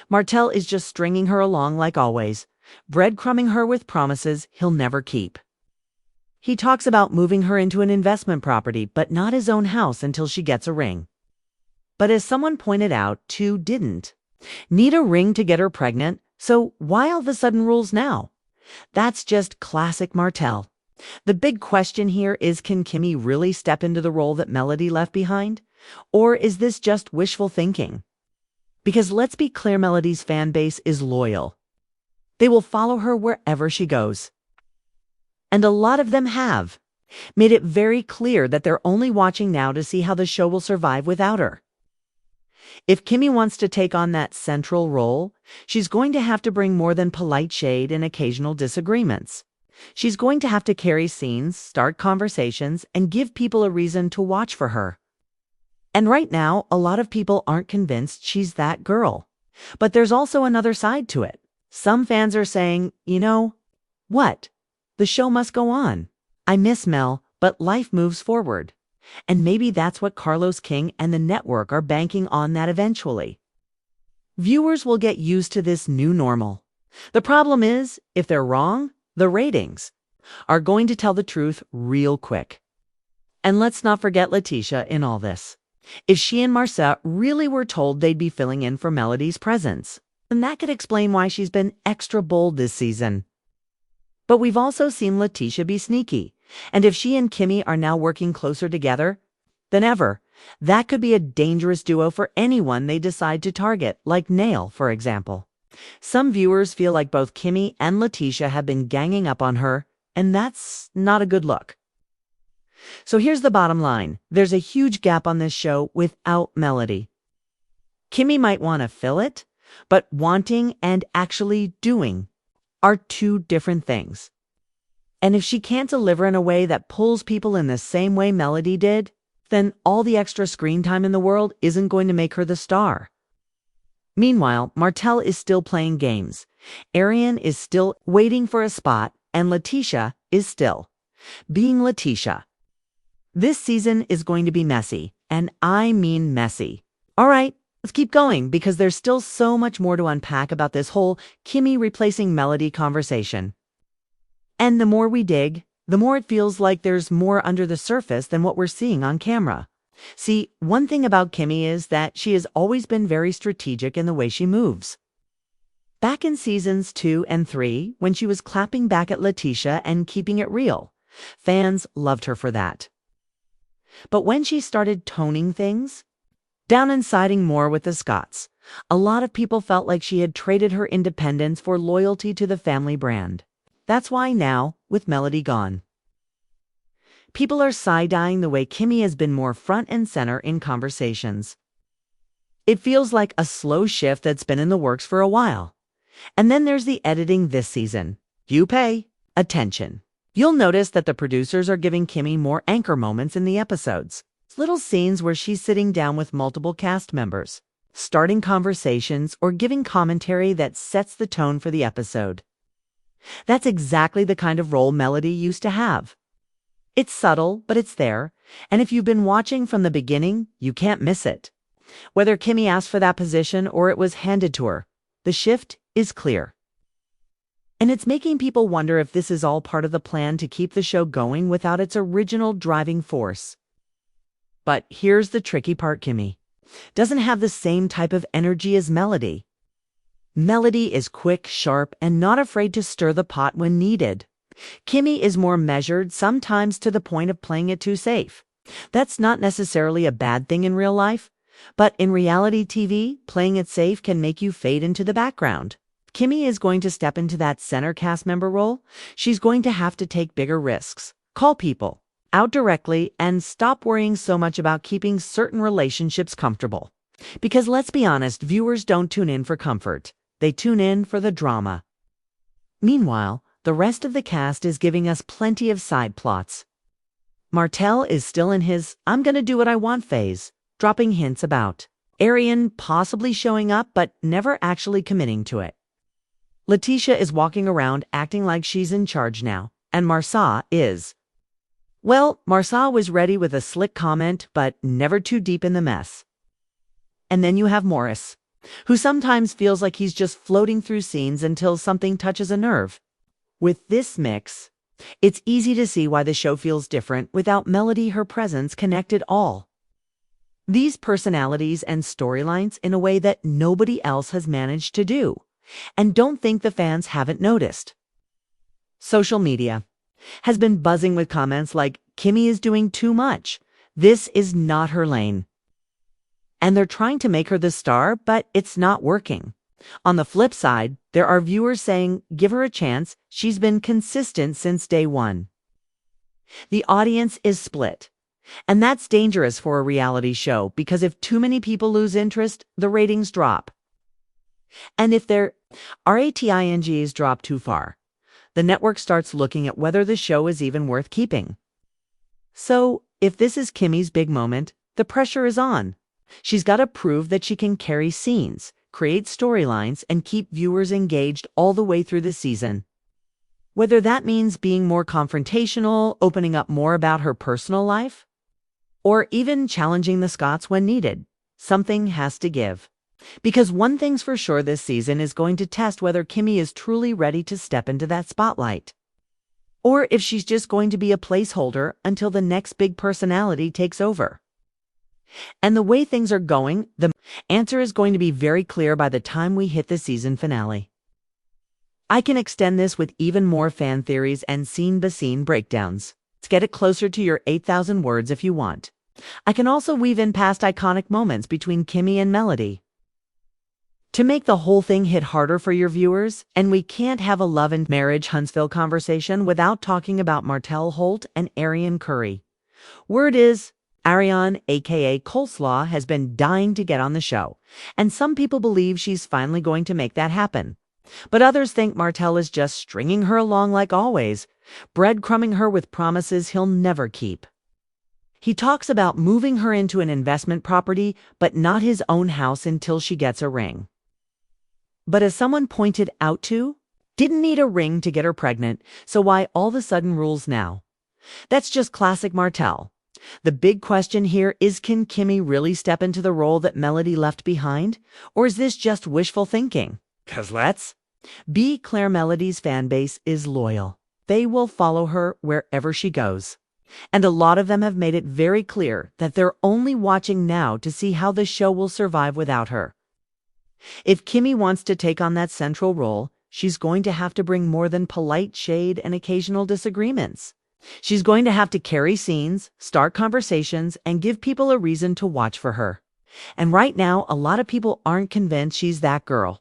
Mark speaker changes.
Speaker 1: Martell is just stringing her along like always, breadcrumbing her with promises he'll never keep. He talks about moving her into an investment property, but not his own house until she gets a ring. But as someone pointed out, two didn't need a ring to get her pregnant, so why all of a sudden rules now? That's just classic Martell. The big question here is, can Kimmi really step into the role that Melody left behind? Or is this just wishful thinking? Because let's be clear, Melody's fan base is loyal. They will follow her wherever she goes. And a lot of them have made it very clear that they're only watching now to see how the show will survive without her. If Kimmi wants to take on that central role, she's going to have to bring more than polite shade and occasional disagreements. She's going to have to carry scenes, start conversations, and give people a reason to watch for her. And right now, a lot of people aren't convinced she's that girl. But there's also another side to it. Some fans are saying, you know, what? The show must go on. I miss Mel, but life moves forward. And maybe that's what Carlos King and the network are banking on, that eventually viewers will get used to this new normal. The problem is, if they're wrong, the ratings are going to tell the truth real quick. And let's not forget Letitia in all this. If she and Marcia really were told they'd be filling in for Melody's presence, then that could explain why she's been extra bold this season. But we've also seen Letitia be sneaky. And if she and Kimmi are now working closer together than ever, that could be a dangerous duo for anyone they decide to target, like Nail, for example. Some viewers feel like both Kimmi and Letitia have been ganging up on her, and that's not a good look. So here's the bottom line. There's a huge gap on this show without Melody. Kimmi might want to fill it, but wanting and actually doing are two different things. And if she can't deliver in a way that pulls people in the same way Melody did, then all the extra screen time in the world isn't going to make her the star. Meanwhile, Martell is still playing games. Arian is still waiting for a spot, and Letitia is still being Letitia. This season is going to be messy, and I mean messy. All right, let's keep going, because there's still so much more to unpack about this whole Kimmi replacing Melody conversation. And the more we dig, the more it feels like there's more under the surface than what we're seeing on camera. See, one thing about Kimmi is that she has always been very strategic in the way she moves. Back in seasons 2 and 3, when she was clapping back at Letitia and keeping it real, fans loved her for that. But when she started toning things down and siding more with the Scotts, a lot of people felt like she had traded her independence for loyalty to the family brand. That's why now, with Melody gone, people are side-eyeing the way Kimmi has been more front and center in conversations. It feels like a slow shift that's been in the works for a while. And then there's the editing this season. You pay attention. You'll notice that the producers are giving Kimmi more anchor moments in the episodes. Little scenes where she's sitting down with multiple cast members, starting conversations or giving commentary that sets the tone for the episode. That's exactly the kind of role Melody used to have. It's subtle, but it's there, and if you've been watching from the beginning, you can't miss it. Whether Kimmi asked for that position or it was handed to her, the shift is clear. And it's making people wonder if this is all part of the plan to keep the show going without its original driving force. But here's the tricky part: Kimmi doesn't have the same type of energy as Melody. Melody is quick, sharp, and not afraid to stir the pot when needed. Kimmi is more measured, sometimes to the point of playing it too safe. That's not necessarily a bad thing in real life, but in reality TV, playing it safe can make you fade into the background. Kimmi is going to step into that center cast member role. She's going to have to take bigger risks, call people out directly, and stop worrying so much about keeping certain relationships comfortable. Because let's be honest, viewers don't tune in for comfort. They tune in for the drama. Meanwhile, the rest of the cast is giving us plenty of side plots. Martell is still in his "I'm gonna do what I want" phase, dropping hints about Arian possibly showing up but never actually committing to it. Letitia is walking around acting like she's in charge now, and Marcia is. Well, Marcia was ready with a slick comment, but never too deep in the mess. And then you have Morris, who sometimes feels like he's just floating through scenes until something touches a nerve. With this mix, it's easy to see why the show feels different without Melody. Her presence connected all these personalities and storylines in a way that nobody else has managed to do. And don't think the fans haven't noticed. Social media has been buzzing with comments like, "Kimmi is doing too much. This is not her lane." And they're trying to make her the star, but it's not working. On the flip side, there are viewers saying, "Give her a chance. She's been consistent since day one." The audience is split. And that's dangerous for a reality show because if too many people lose interest, the ratings drop. And if their ratings drop too far, the network starts looking at whether the show is even worth keeping. So, if this is Kimmi's big moment, the pressure is on. She's got to prove that she can carry scenes, create storylines, and keep viewers engaged all the way through the season. Whether that means being more confrontational, opening up more about her personal life, or even challenging the Scots when needed, something has to give. Because one thing's for sure, this season is going to test whether Kimmi is truly ready to step into that spotlight, or if she's just going to be a placeholder until the next big personality takes over. And the way things are going, the answer is going to be very clear by the time we hit the season finale. I can extend this with even more fan theories and scene-by-scene breakdowns. Let's get it closer to your 8,000 words if you want. I can also weave in past iconic moments between Kimmi and Melody to make the whole thing hit harder for your viewers. And we can't have a Love and Marriage Huntsville conversation without talking about Martell Holt and Ariane Curry. Word is, Ariane, aka Coleslaw, has been dying to get on the show, and some people believe she's finally going to make that happen. But others think Martell is just stringing her along like always, breadcrumbing her with promises he'll never keep. He talks about moving her into an investment property, but not his own house until she gets a ring. But as someone pointed out to, didn't need a ring to get her pregnant, so why all of a sudden rules now? That's just classic Martell. The big question here is, can Kimmi really step into the role that Melody left behind? Or is this just wishful thinking? 'Cause let's be clear, Melody's fan base is loyal. They will follow her wherever she goes. And a lot of them have made it very clear that they're only watching now to see how the show will survive without her. If Kimmi wants to take on that central role, she's going to have to bring more than polite shade and occasional disagreements. She's going to have to carry scenes, start conversations, and give people a reason to watch for her. And right now, a lot of people aren't convinced she's that girl.